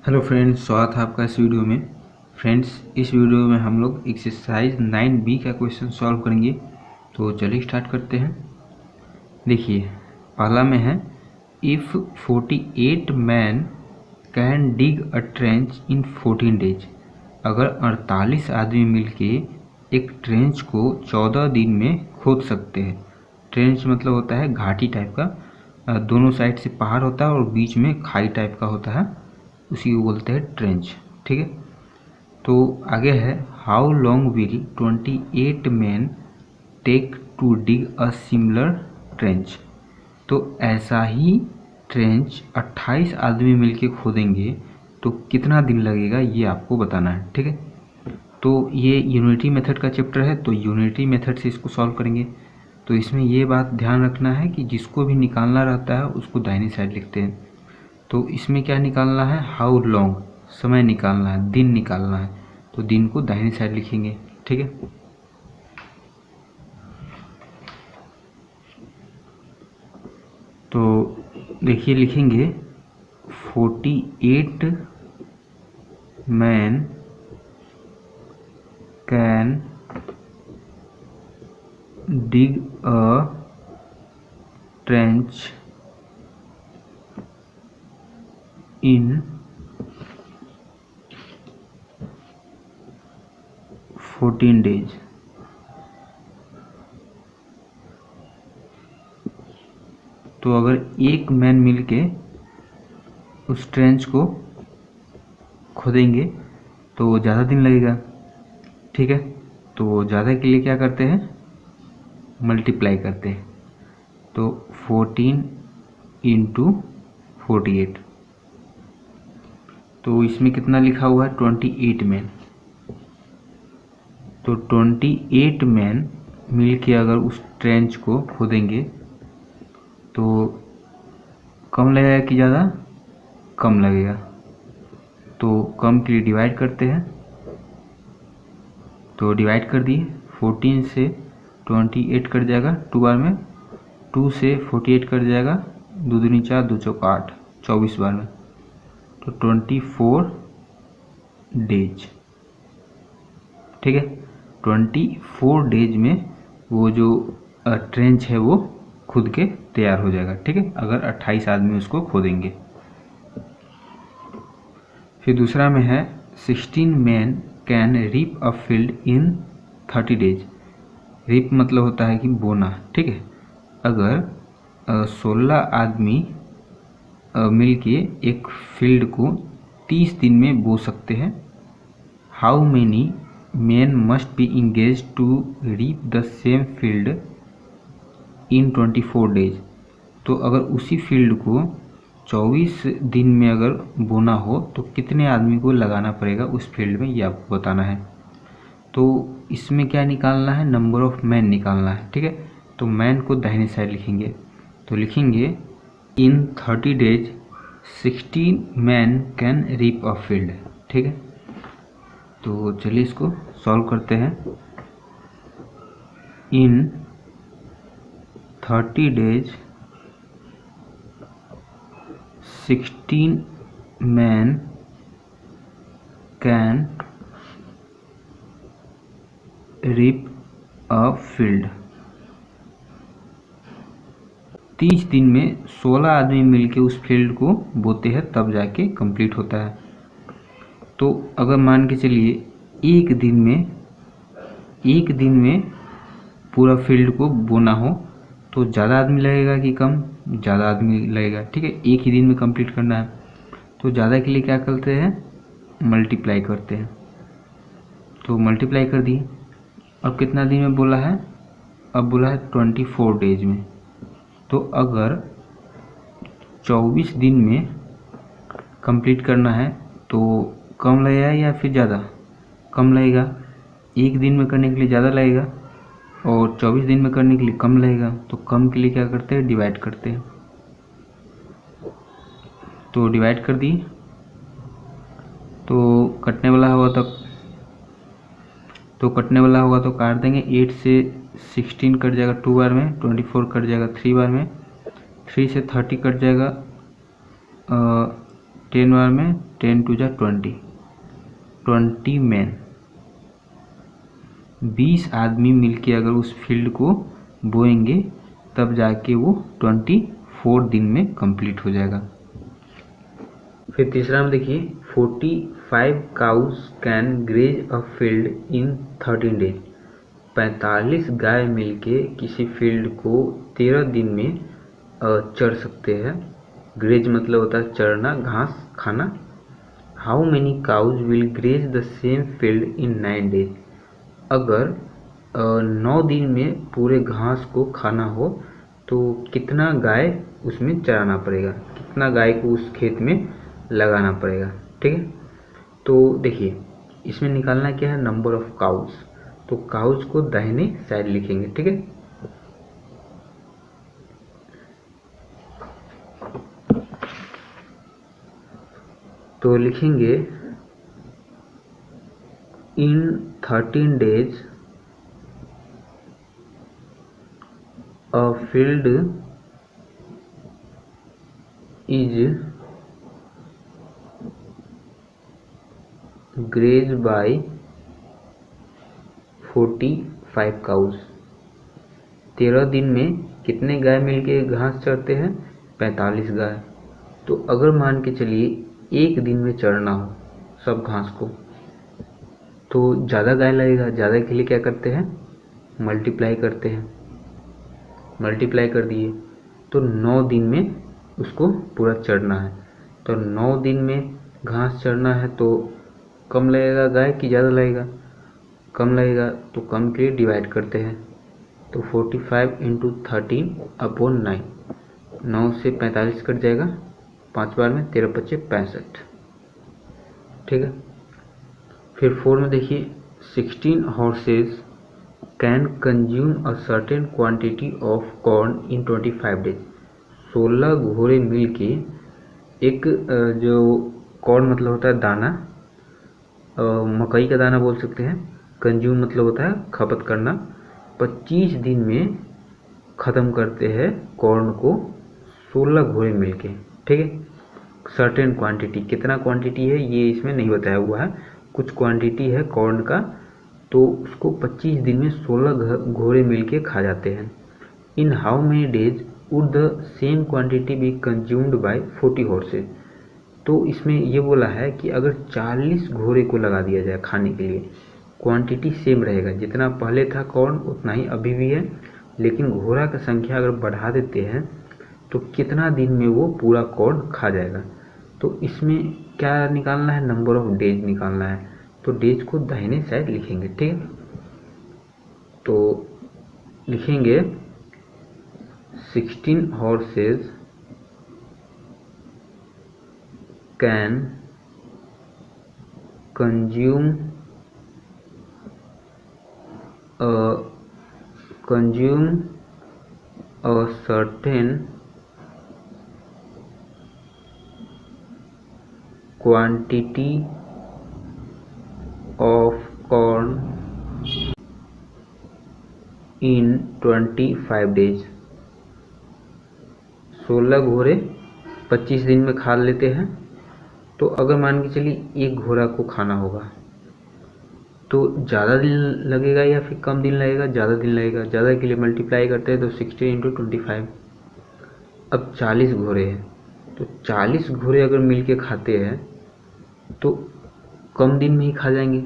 Hello friends, स्वागत है आपका इस वीडियो में। फ्रेंड्स, इस वीडियो में हम लोग एक्सरसाइज 9B का क्वेश्चन सॉल्व करेंगे। तो चलिए स्टार्ट करते हैं। देखिए, पहला में है if 48 man can dig a trench in 14 days. अगर 48 आदमी मिलके एक ट्रेंच को 14 दिन में खोद सकते हैं। ट्रेंच मतलब होता है घाटी टाइप का, दोनों साइड से पहाड़ होता है और बीच में खाई टाइप का होता है, उसी को बोलते हैं ट्रेंच। ठीक है, तो आगे है how long will 28 man take to dig a similar trench. तो ऐसा ही ट्रेंच 28 आदमी मिलके खोदेंगे तो कितना दिन लगेगा, ये आपको बताना है। ठीक है, तो ये यूनिटी मेथड का चैप्टर है, तो यूनिटी मेथड से इसको सॉल्व करेंगे। तो इसमें ये बात ध्यान रखना है कि जिसको भी निकालना रहता है उसको दाहिनी साइड लिखते हैं। तो इसमें क्या निकालना है, हाउ लॉन्ग, समय निकालना है, दिन निकालना है, तो दिन को दाहिनी साइड लिखेंगे। ठीक है, तो देखिए लिखेंगे 48 man can dig a trench in 14 days. तो अगर एक मैन मिलके उस ट्रेंच को खोदेंगे तो ज़्यादा दिन लगेगा। ठीक है, तो ज़्यादा के लिए क्या करते हैं, मल्टीप्लाई करते हैं। तो 14 इंटू 48, तो इसमें कितना लिखा हुआ है, 28 मैन। तो 28 मैन मिल के अगर उस ट्रेंच को खोदेंगे तो कम लगेगा कि ज़्यादा, कम लगेगा। तो कम के लिए डिवाइड करते हैं, तो डिवाइड कर दिए। 14 से 28 कट जाएगा 2 बार में, 2 से 48 कट जाएगा, 2 दूनी 4, 2 चौक 8, 24 बार में, तो 24 डेज। ठीक है, 24 डेज में वो जो ट्रेंच है वो खुद के तैयार हो जाएगा। ठीक है, अगर 28 आदमी उसको खोदेंगे। फिर दूसरा में है 16 man can reap a field in 30 days. Reap मतलब होता है कि बोना। ठीक है, अगर 16 आदमी मिलके एक फील्ड को 30 दिन में बो सकते हैं। How many man must be engage to reap the same field in 24 days. तो अगर उसी फील्ड को 24 दिन में अगर बोना हो तो कितने आदमी को लगाना पड़ेगा उस फील्ड में, ये आपको बताना है। तो इसमें क्या निकालना है, नंबर ऑफ मैन निकालना है। ठीक है, तो मैन को दाहिने साइड लिखेंगे, तो लिखेंगे in 30 days 16 man can reap a field. ठीक है, तो चलिए इसको सॉल्व करते हैं। In 30 days 16 man can reap a field. 30 दिन में 16 आदमी मिलके उस फील्ड को बोते हैं, तब जाके कंप्लीट होता है। तो अगर मान के चलिए एक दिन में पूरा फील्ड को बोना हो तो ज़्यादा आदमी लगेगा कि कम, ज़्यादा आदमी लगेगा। ठीक है, एक ही दिन में कंप्लीट करना है, तो ज़्यादा के लिए क्या करते हैं, मल्टीप्लाई करते हैं। तो मल्टीप्लाई कर दिए। अब कितना दिन में बोला है, अब बोला है 24 डेज में। तो अगर 24 दिन में कंप्लीट करना है तो कम लगेगा या फिर ज़्यादा, कम लगेगा। एक दिन में करने के लिए ज़्यादा लगेगा और 24 दिन में करने के लिए कम लगेगा। तो कम के लिए क्या करते हैं, डिवाइड करते हैं। तो डिवाइड कर दिए, तो कटने वाला होगा तो काट देंगे। 8 से 16 कट जाएगा 2 बार में, 24 कट जाएगा 3 बार में, 3 से 30 कट जाएगा 10 बार में, 10 टू जा 20 मैन, 20 आदमी मिलके अगर उस फील्ड को बोएंगे तब जाके वो 24 दिन में कंप्लीट हो जाएगा। फिर तीसरा में देखिए 45 cows can graze a field in 13 days, 45 गाय मिलके किसी फील्ड को 13 दिन में चर सकते हैं। ग्रेज मतलब होता है चरना, घास खाना। How many cows will graze the same field in 9 days, अगर 9 दिन में पूरे घास को खाना हो तो कितना गाय उसमें चराना पड़ेगा, कितना गाय को उस खेत में लगाना पड़ेगा। ठीक है, तो देखिए इसमें निकालना क्या है, नंबर ऑफ काउज। तो काउज को दाहिने साइड लिखेंगे। ठीक है, तो लिखेंगे इन 13 days a field is grazed by 45 cows। 13 दिन में कितने गाय मिलके घास चरते हैं, 45 गाय। तो अगर मान के चलिए एक दिन में चरना हो सब घास को तो ज़्यादा गाय लगेगा। ज़्यादा के लिए क्या करते हैं, मल्टीप्लाई करते हैं। मल्टीप्लाई कर दिए तो 9 दिन में उसको पूरा चरना है। तो 9 दिन में घास चरना है तो कम लगेगा गाय कि ज़्यादा लगेगा, कम लगेगा। तो कम के लिए डिवाइड करते हैं। तो 45 इंटू 13 अपॉन 9, 9 से 45 कट जाएगा, 5 बार में 13 पच्चे 65। ठीक है, फिर 4 में देखिए 16 horse's can consume a certain quantity of corn in 25 days. 16 घोड़े मिल के एक जो कॉर्न मतलब होता है दाना, मकई का दाना बोल सकते हैं। कंज्यूम मतलब होता है खपत करना। 25 दिन में ख़त्म करते हैं कॉर्न को 16 घोड़े मिल के। ठीक है, सर्टेन क्वांटिटी, कितना क्वांटिटी है ये इसमें नहीं बताया हुआ है, कुछ क्वांटिटी है कॉर्न का, तो उसको 25 दिन में 16 घोड़े मिलके खा जाते हैं। In how many days would the same quantity be consumed by 40 horse's. तो इसमें ये बोला है कि अगर 40 घोड़े को लगा दिया जाए खाने के लिए, क्वांटिटी सेम रहेगा, जितना पहले था कॉर्न उतना ही अभी भी है, लेकिन घोड़ा का संख्या अगर बढ़ा देते हैं तो कितना दिन में वो पूरा कॉर्न खा जाएगा। तो इसमें क्या निकालना है, नंबर ऑफ डेज निकालना है। तो डेज को दाहिने साइड लिखेंगे। ठीक है, तो लिखेंगे 16 horse's can consume a certain quantity of corn in 25 days। 16 घोड़े 25 दिन में खा लेते हैं। तो अगर मान के चलिए एक घोड़ा को खाना होगा तो ज़्यादा दिन लगेगा या फिर कम दिन लगेगा, ज़्यादा दिन लगेगा। ज़्यादा के लिए मल्टीप्लाई करते हैं तो 16 इंटू 25। अब 40 घोड़े हैं तो 40 घोड़े अगर मिल के खाते हैं तो कम दिन में ही खा जाएंगे।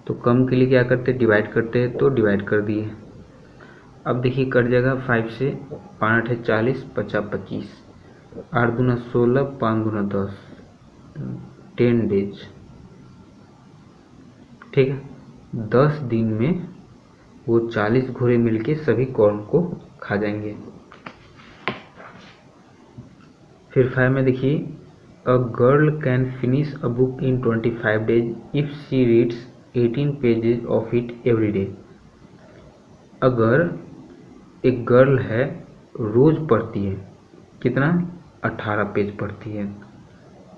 तो कम के लिए क्या करते हैं, डिवाइड करते हैं। तो डिवाइड कर दिए। अब देखिए कट जाएगा 5 से, 5 8 40, 50 25, 8 दूना 16, 5 दूना 10, 10 डेज। ठीक है, 10 दिन में वो 40 घोड़े मिलके सभी कॉर्न को खा जाएंगे। फिर 5 में देखिए a girl can finish a book in 25 days if she reads 18 pages of it every day. अगर एक गर्ल है रोज पढ़ती है, कितना, 18 पेज पढ़ती है,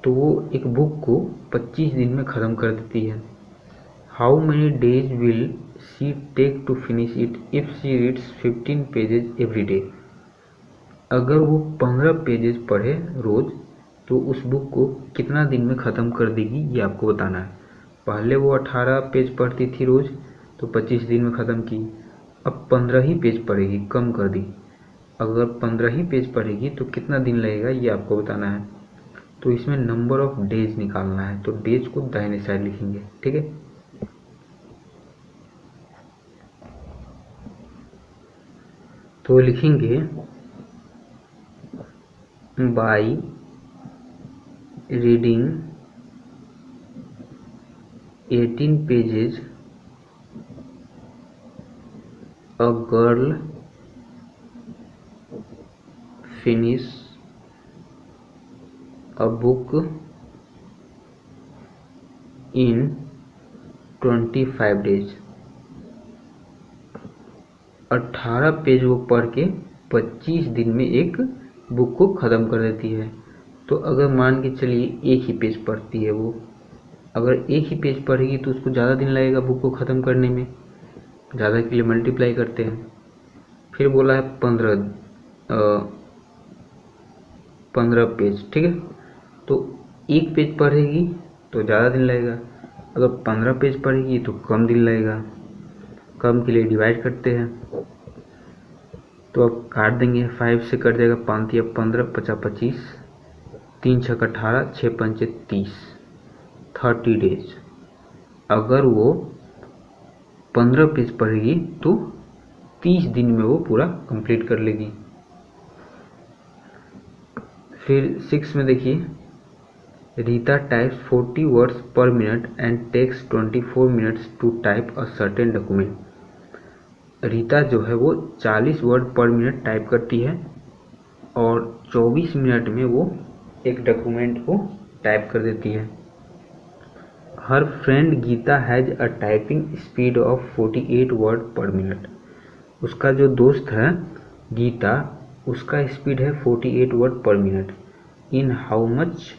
तो वो एक बुक को 25 दिन में ख़त्म कर देती है। How many days will she take to finish it if she reads 15 pages every day. अगर वो 15 पेजेस पढ़े रोज तो उस बुक को कितना दिन में ख़त्म कर देगी ये आपको बताना है। पहले वो 18 पेज पढ़ती थी रोज़, तो 25 दिन में ख़त्म की। अब 15 ही पेज पढ़ेगी, कम कर दी। अगर 15 ही पेज पढ़ेगी तो कितना दिन लगेगा ये आपको बताना है। तो इसमें नंबर ऑफ डेज निकालना है, तो डेज को दाहिने साइड लिखेंगे, ठीक है। तो लिखेंगे by reading 18 pages a girl finish a book in 25 days। 18 page वो पढ़ के 25 दिन में एक बुक को ख़त्म कर देती है। तो अगर मान के चलिए एक ही पेज पढ़ती है वो, अगर एक ही पेज पढ़ेगी तो उसको ज़्यादा दिन लगेगा बुक को ख़त्म करने में, ज़्यादा के लिए मल्टीप्लाई करते हैं। फिर बोला है 15 पेज, ठीक है। तो एक पेज पढ़ेगी तो ज़्यादा दिन लगेगा, अगर 15 पेज पढ़ेगी तो कम दिन लगेगा। कम के लिए डिवाइड करते हैं, तो अब काट देंगे। 5 से कट जाएगा, 5 या 15, 50 25, 3 छक 18, 6 पंचे 30, 30 डेज। अगर वो 15 पेज पढ़ेगी तो 30 दिन में वो पूरा कंप्लीट कर लेगी। फिर 6 में देखिए, Rita types 40 words per minute and takes 24 minutes to type a certain document. Rita जो है वो 40 वर्ड पर मिनट टाइप करती है और 24 मिनट में वो एक डॉक्यूमेंट को टाइप कर देती है। Her friend Gita has a typing speed of 48 word per minute. उसका जो दोस्त है गीता, उसका स्पीड है 48 word per minute. In how much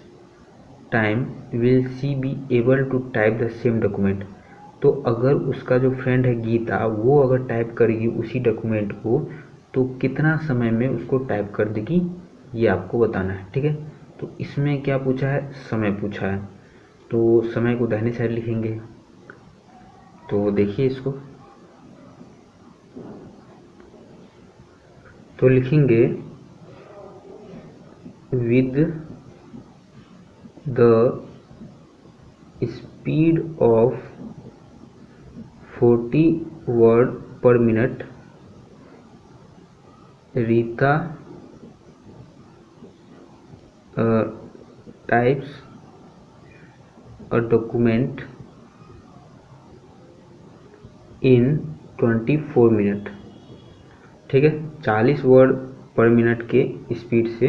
time will she be able to type the same document. तो अगर उसका जो फ्रेंड है गीता, वो अगर टाइप करेगी उसी डॉक्यूमेंट को तो कितना समय में उसको टाइप कर देगी ये आपको बताना है, ठीक है। तो इसमें क्या पूछा है, समय पूछा है, तो समय को दाहिने साइड लिखेंगे। तो देखिए इसको, तो लिखेंगे with the speed of 40 word per minute Rita types a document in 24 minute, ठीक है। 40 वर्ड पर मिनट के स्पीड से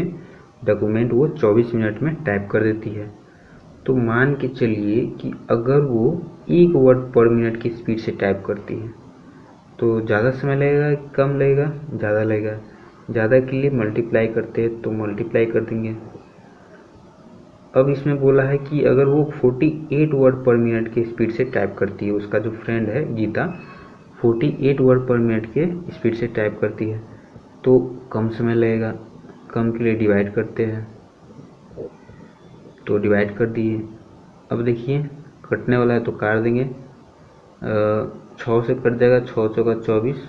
डॉक्यूमेंट वो 24 मिनट में टाइप कर देती है। तो मान के चलिए कि अगर वो 1 वर्ड पर मिनट की स्पीड से टाइप करती है तो ज़्यादा समय लगेगा, कम लगेगा, ज़्यादा लगेगा। ज़्यादा के लिए मल्टीप्लाई करते हैं, तो मल्टीप्लाई कर देंगे। अब इसमें बोला है कि अगर वो 48 वर्ड पर मिनट की स्पीड से टाइप करती है, उसका जो फ्रेंड है गीता 48 वर्ड पर मिनट के स्पीड से टाइप करती है, तो कम समय लगेगा। कम के लिए डिवाइड करते हैं, तो डिवाइड कर दिए। अब देखिए कटने वाला है तो काट देंगे। 6 से कट जाएगा, 6 चौका 24,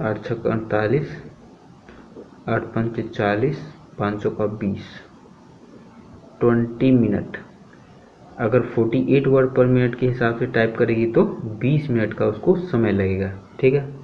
8 छक्का 48, 8 पंचे 40, 5 चौका 20, 20 मिनट। अगर 48 वर्ड पर मिनट के हिसाब से टाइप करेगी तो 20 मिनट का उसको समय लगेगा, ठीक है।